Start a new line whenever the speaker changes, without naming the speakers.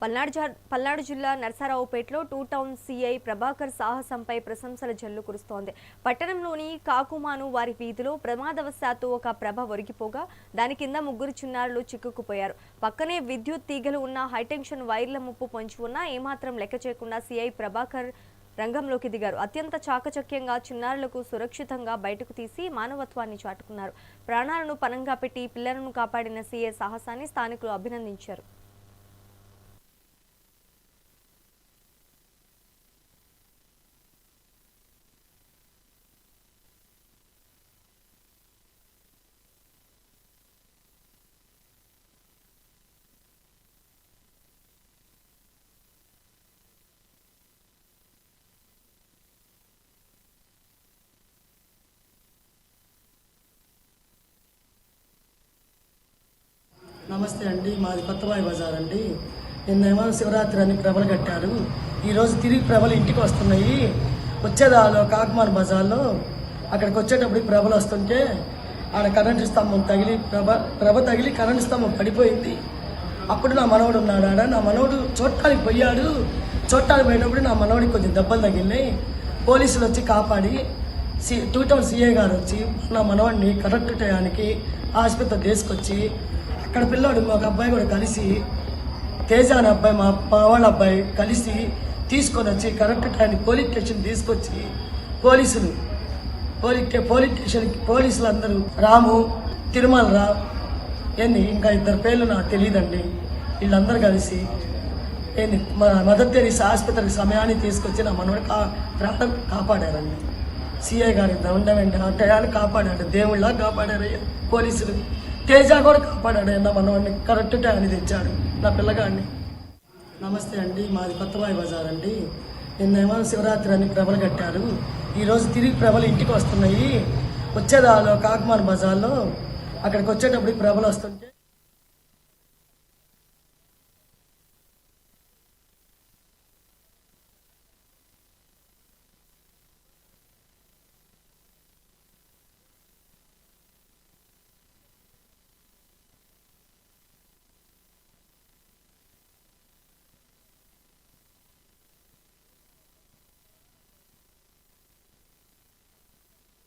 పల్నాడు జిల్లా నరసరావుపేటలో two town CI Prabhakar సాహసంపై ప్రశంసల జల్లు కురుస్తోంది. పట్టణంలోని కాకుమాను వారి వీధిలో ప్రమాదవశాత్తు ఒక ప్రభ ఒరిగిపోగా దాని కింద ముగ్గురు చిన్నారులు చిక్కుకుపోయారు. పక్కనే విద్యుత్ తీగలు ఉన్న హైటెన్షన్ వైర్ల ముప్పు పొంచి ఉన్నా ఏమాత్రం లెక్క చేయకుండా సీఐ ప్రభాకర్ రంగంలోకి దిగారు. అత్యంత చాకచక్యంగా చిన్నారులకు సురక్షితంగా బయటకు తీసి మానవత్వాన్ని చాటుకున్నారు. ప్రాణాలను పణంగా పెట్టి పిల్లలను కాపాడిన సీఐ సాహసాన్ని స్థానికులు అభినందించారు.
నమస్తే అండి, మాది కొత్తబాయి బజార్ అండి. నిన్నేమో శివరాత్రి అని ప్రభలు కట్టారు. ఈరోజు తిరిగి ప్రభలు ఇంటికి వస్తున్నాయి. వచ్చేదాలో కాకుమాన్ బజార్లో అక్కడికి వచ్చేటప్పుడు ప్రభలు వస్తుంటే ఆడ కరెంటు స్తంభం తగిలి ప్రభ తగిలి కరెంటు స్తంభం పడిపోయింది. అప్పుడు నా మనవడు ఉన్నాడు ఆడ. నా మనవడు చూడటానికి పోయాడు. చూడటానికి పోయేటప్పుడు నా మనవడికి కొంచెం దెబ్బలు తగిలినాయి. పోలీసులు వచ్చి కాపాడి టూ టౌన్ సీఏ గారు వచ్చి నా మనవాడిని కరెక్ట్ టయానికి ఆసుపత్రి తీసుకొచ్చి అక్కడ పిల్లాడు ఒక అబ్బాయి కూడా కలిసి తేజ అనే అబ్బాయి మా వాళ్ళ అబ్బాయి కలిసి తీసుకొని వచ్చి కరెక్ట్ టైంకి పోలీస్ స్టేషన్ తీసుకొచ్చి పోలీస్ స్టేషన్కి పోలీసులు అందరూ రాము తిరుమలరావు ఇంకా ఇద్దరు పేర్లు నాకు తెలియదండి. వీళ్ళందరూ కలిసి మదర్ తెరీసా ఆసుపత్రికి సమయాన్ని తీసుకొచ్చి నా మనవాడి ప్రాణం కాపాడారండి. సిఐ గారి దండం వెంటనే ఆ టయాన్ని కాపాడాడు. దేవుళ్ళ కాపాడారయ్యా. పోలీసులు తేజ కూడా కాపాడాడు. నా మనవాడిని కరెక్ట్ టైంని తెచ్చాడు నా పిల్లగాడిని. నమస్తే అండి, మాది కొత్తబాయి బజార్ అండి. నిన్నేమో శివరాత్రి అని ప్రభలు కట్టారు. ఈరోజు తిరిగి ప్రభలు ఇంటికి వస్తున్నాయి. వచ్చేదాలో కాకుమాన్ బజార్లో అక్కడికి వచ్చేటప్పుడు ప్రభలు వస్తుంటే